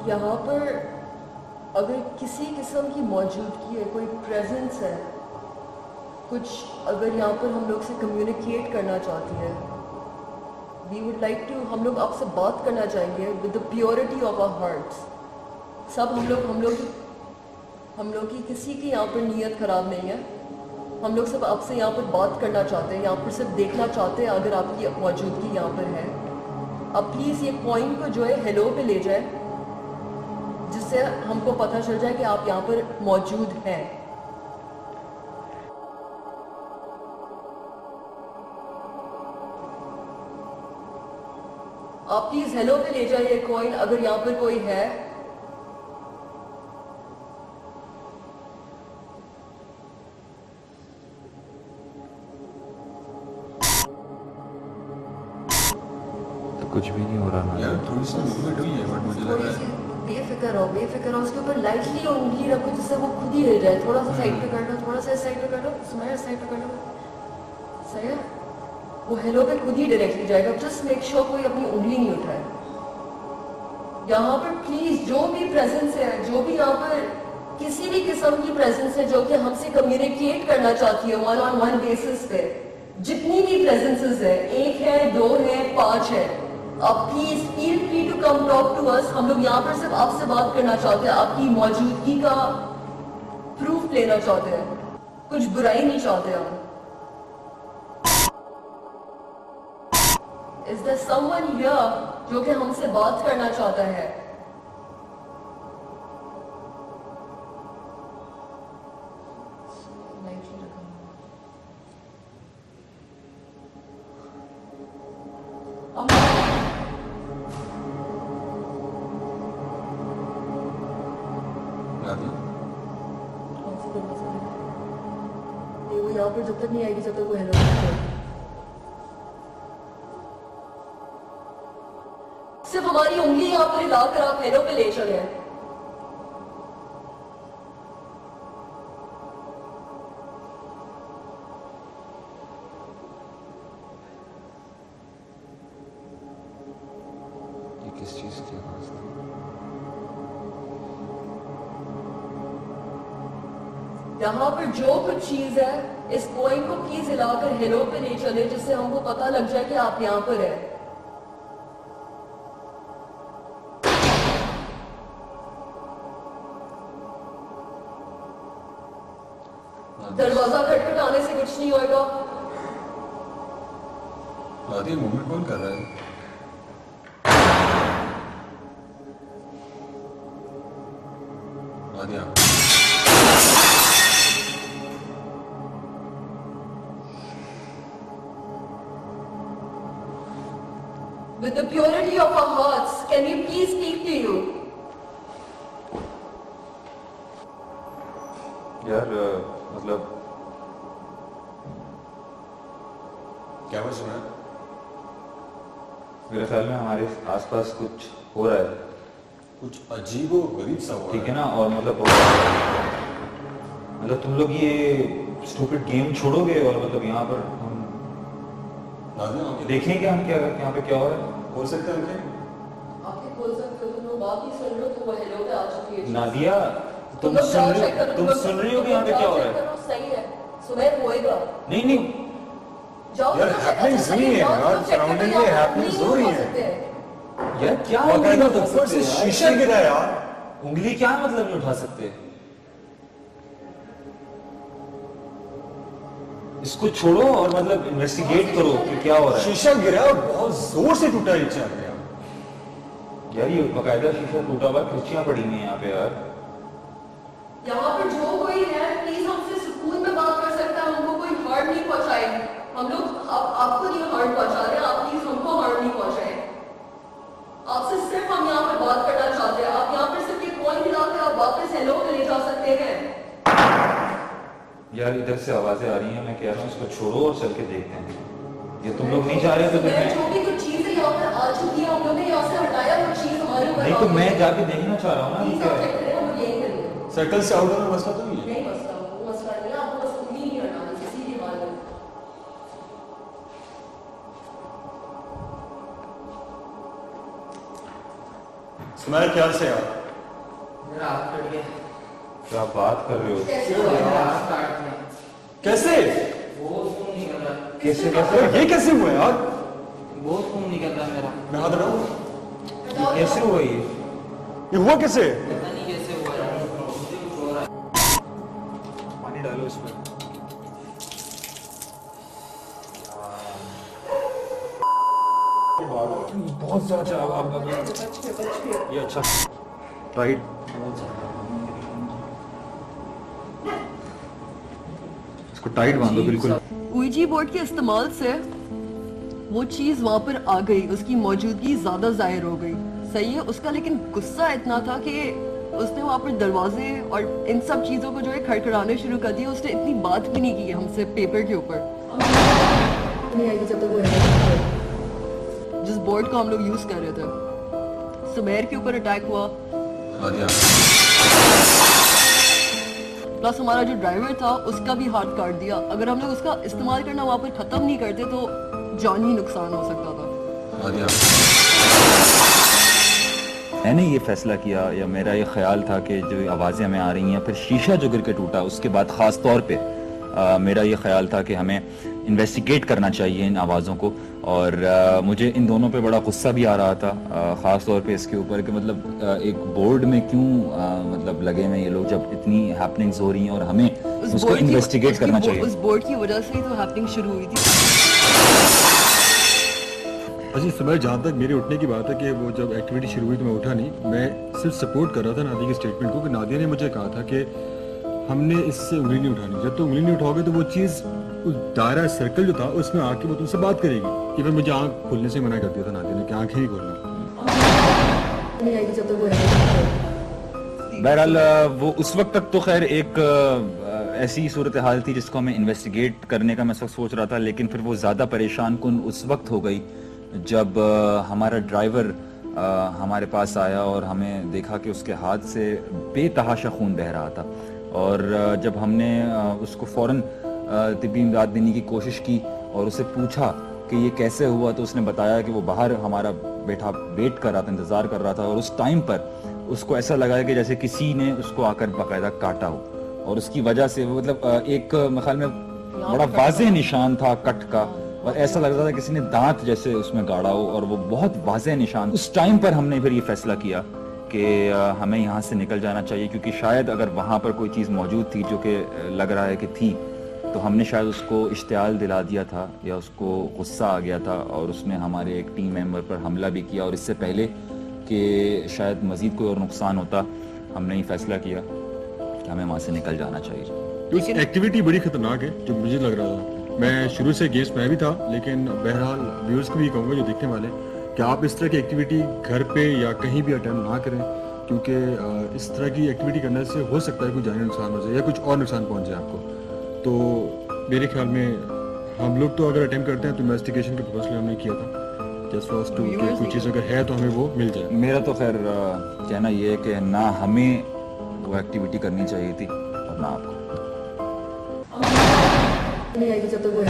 यहाँ पर अगर किसी किस्म की मौजूदगी है, कोई प्रेजेंस है, कुछ अगर यहाँ पर हम लोग से कम्युनिकेट करना चाहती है, वी वुड लाइक टू, हम लोग आपसे बात करना चाहेंगे with the purity of our hearts. सब हम लोग की किसी की यहाँ पर नीयत ख़राब नहीं है। हम लोग सब आपसे यहाँ पर बात करना चाहते हैं, यहाँ पर सिर्फ देखना चाहते हैं अगर आपकी मौजूदगी यहाँ पर है। आप प्लीज़ ये पॉइंट को जो है हेलो पे ले जाए, जिससे हमको पता चल जाए कि आप यहाँ पर मौजूद हैं। आप प्लीज हेलो पे ले जाइए कॉइन अगर यहाँ पर कोई है। तो कुछ भी नहीं हो रहा ना यार, थोड़ी सी मूवमेंट हुई है बट मुझे लग रहा है बेफिक्र हो, उसके ऊपर लाइटली उंगली रखो जिससे वो खुद ही हिल जाए। थोड़ा सा साइड पे कर लो, थोड़ा सा साइड पे कर लो, सुमाया साइड पे कर लो। सही है, वो हेलो पे खुद ही डायरेक्टली जाएगा। जस्ट मेक श्योर कोई अपनी उंगली नहीं उठाए। यहाँ पर प्लीज जो भी प्रेजेंस है, जो भी यहाँ पर किसी भी किस्म की प्रेजेंस है जो कि हमसे कम्युनिकेट करना चाहती है वन ऑन वन बेसिस पे, जितनी भी प्रेजेंसेस है, 1 है, 2 है, 5 है, आप please feel free to come talk to us. हम लोग यहाँ पर सिर्फ आपसे बात करना चाहते हैं, आपकी मौजूदगी का प्रूफ लेना चाहते हैं, कुछ बुराई नहीं चाहते हम। Is there someone here जो कि हमसे बात करना चाहता है? वो यहाँ पर जब तक नहीं आएगी जब तक वो हेलो नहीं करेगी। सिर्फ हमारी उंगली यहाँ पर हिलाकर आप हेलो पे ले चले। ये किस चीज की आवाज थी? यहाँ पर जो कुछ चीज है, इस पॉइंट को प्लीज हिलाकर हेलो पे ले चले, जिससे हमको पता लग जाए कि आप यहाँ पर हैं। दरवाजा खटखटाने से कुछ नहीं होएगा। नादिया, मूवमेंट कौन कर रहा है? Nadia, With the purity of our hearts, can we please speak to you? यार मतलब क्या बात सुना? मेरे ख्याल में हमारे आसपास कुछ हो रहा है, कुछ अजीबो गरीब सा हुआ ठीक है ना? और मतलब तुम लोग ये स्टूपिड गेम छोड़ोगे और मतलब यहाँ पर हम नादिया, देखें क्या हम क्या यहाँ पे क्या हो रहा है। हो सकता है उनके आपके बोल सकते हो, तुम लोग बात ही सुन लो तो वो हेलो पे आ चुकी है। नादिया, तुम लोग जाओ सुन check करो, रही हो कि यहाँ पे क्या हो रहा है? सही है, सुबह होएगा। नहीं नहीं जाओ यार, happenings हुई हैं यार, surrounding में happenings हो रही हैं। यार क्या बाकायदा नहीं उठा ऊपर से सकते यार? शीशा गिरा है यार। उंगली क्या मतलब नहीं उठा सकते? इसको छोड़ो और मतलब इन्वेस्टिगेट करो कि क्या हो रहा है। शीशा गिरा और बहुत जोर से टूटा नीचे आ गया। यार ये बकायदा शीशा टूटा हुआ, खिड़कियां पड़ी हुई हैं यहाँ पे यार। यहाँ पर जो कोई है प्लीज हमसे सुकून में बात कर सकता है, हमको कोई हार्म नहीं पहुंचाए। हम लोग आपको नहीं हार्म पहुंचा रहे, आप प्लीज हमको हार्म नहीं पहुंचाए। आपसे सिर्फ हम यहाँ पर बात करना चाहते हैं। आप यहाँ पर सिर्फ ये पॉइंट मिलाकर आप वापस हेलो पे ले जा सकते हैं। यार इधर से आवाजें आ रही हैं, मैं कह रहा हूँ इसको छोड़ो और चल के देखते हैं। ये तुम लोग नहीं जा रहे तो फिर जो भी कुछ चीजें यहाँ पर आ चुकी है, हम लोग ने यहाँ से हटाया वो चीज हमारे ऊपर। नहीं तो मैं जाके देखना चाह रहा हूँ ना। प्लीज आप चेक करें, हम यही करेंगे। सर्कल से आउट होना मसला तो नहीं है। नहीं मसला, वो मसला नहीं है, आपको बस उंगली नहीं हटानी, किसी भी हाल में। तुम्हारे ख्याल से यार मेरा हाथ कट गया। क्या बात कर रहे हो? मेरा हाथ काट दिया। कैसे बहुत खून निकल रहा है। कैसे यार, ये कैसे हुआ यार? बहुत खून निकल रहा है मेरा। मैं हाथ हटाऊं? कैसे हुआ ये? ये हुआ कैसे? पता नहीं कैसे हुआ यार, मुझे कुछ हो रहा है। पानी डालो इसमें। बहुत ज्यादा ये अच्छा टाइट। इसको टाइट बांधो बिल्कुल। ouija बोर्ड के इस्तेमाल से वो चीज वहां पर आ गई, उसकी मौजूदगी ज्यादा जाहिर हो गई। सही है उसका, लेकिन गुस्सा इतना था कि उसने वहां पर दरवाजे और इन सब चीजों को जो है खड़खड़ाने शुरू कर दिया। उसने इतनी बात भी नहीं की हमसे पेपर के ऊपर। नहीं आएगी जब तक वो जिस बोर्ड को हम लोग यूज कर रहे थे, सुमेर के ऊपर अटैक हुआ। प्लस हमारा जो ड्राइवर था उसका भी हाथ काट दिया। अगर हम लोग उसका इस्तेमाल करना वहां पर खत्म नहीं करते तो जानी नुकसान हो सकता था। मैंने ये फैसला किया या मेरा ये ख्याल था कि जो आवाज़ें हमें आ रही हैं, फिर शीशा जो गिर के टूटा उसके बाद ख़ास तौर पे मेरा ये ख्याल था कि हमें इन्वेस्टिगेट करना चाहिए इन आवाज़ों को। और मुझे इन दोनों पे बड़ा गुस्सा भी आ रहा था, ख़ास तौर पे इसके ऊपर कि मतलब एक बोर्ड में क्यों मतलब लगे हुए ये लोग जब इतनी हैपनिंग्स हो रही हैं और हमें उसको इन्वेस्टिगेट करना चाहिए। उस बोर्ड की वजह से ही तो हैपनिंग शुरू हुई थी। अजी समय जहाँ तक मेरे उठने की बात है कि वो जब एक्टिविटी शुरू हुई तो मैं उठा नहीं, मैं सिर्फ सपोर्ट कर रहा था नादिया के स्टेटमेंट को कि नादिया ने मुझे कहा था कि हमने इससे उंगली नहीं उठानी, जब तो उंगली नहीं उठाओगे तो वो चीज़ उस दायरा सर्कल जो था उसमें आके वो तुमसे बात करेगी। कि मैं मुझे आँख खोलने से मना कर दिया था नादिया ने कि आँखें ही खोलना। बहरहाल वो उस वक्त तक तो खैर एक ऐसी सूरत हाल थी जिसको हमें इन्वेस्टिगेट करने का मैं सोच रहा था, लेकिन फिर वो ज़्यादा परेशान कुन उस वक्त हो गई जब हमारा ड्राइवर हमारे पास आया और हमें देखा कि उसके हाथ से बेतहाशा खून बह रहा था। और जब हमने उसको फ़ौरन तिब्बी इमदाद देने की कोशिश की और उसे पूछा कि ये कैसे हुआ, तो उसने बताया कि वो बाहर हमारा बेटा वेट कर रहा था, इंतज़ार कर रहा था, और उस टाइम पर उसको ऐसा लगा कि जैसे किसी ने उसको आकर बाकायदा काटा हो, और उसकी वजह से वो मतलब एक ख्याल में बड़ा वाज़ेह निशान था कट का, और ऐसा लग रहा था किसी ने दांत जैसे उसमें गाड़ा हो, और वो बहुत वाज़ेह निशान। उस टाइम पर हमने फिर ये फैसला किया कि हमें यहाँ से निकल जाना चाहिए, क्योंकि शायद अगर वहाँ पर कोई चीज़ मौजूद थी जो कि लग रहा है कि थी, तो हमने शायद उसको इश्तियाल दिला दिया था या उसको गुस्सा आ गया था और उसने हमारे एक टीम मेंबर पर हमला भी किया। और इससे पहले कि शायद मज़ीद कोई और नुकसान होता, हमने ये फैसला किया कि हमें वहाँ से निकल जाना चाहिए। तो इस एक्टिविटी बड़ी खतरनाक है जो मुझे लग रहा था। मैं शुरू से अगेंस्ट मैं भी था, लेकिन बहरहाल व्यूअर्स को भी कहूँगा जो देखने वाले कि आप इस तरह की एक्टिविटी घर पे या कहीं भी अटेम्प्ट ना करें, क्योंकि इस तरह की एक्टिविटी करने से हो सकता है कोई जानी नुकसान हो जाए या कुछ और नुकसान पहुँच जाए आपको। तो मेरे ख्याल में हम लोग तो अगर अटेम्प्ट करते हैं तो इन्वेस्टिगेशन के पर्पस में हमने किया था, जस्ट फॉर टू कि कुछ चीज़ अगर है तो हमें वो मिल जाए। मेरा तो खैर कहना ये है कि ना हमें वो एक्टिविटी करनी चाहिए थी और ना आपको। नहीं आएगी जब तक वो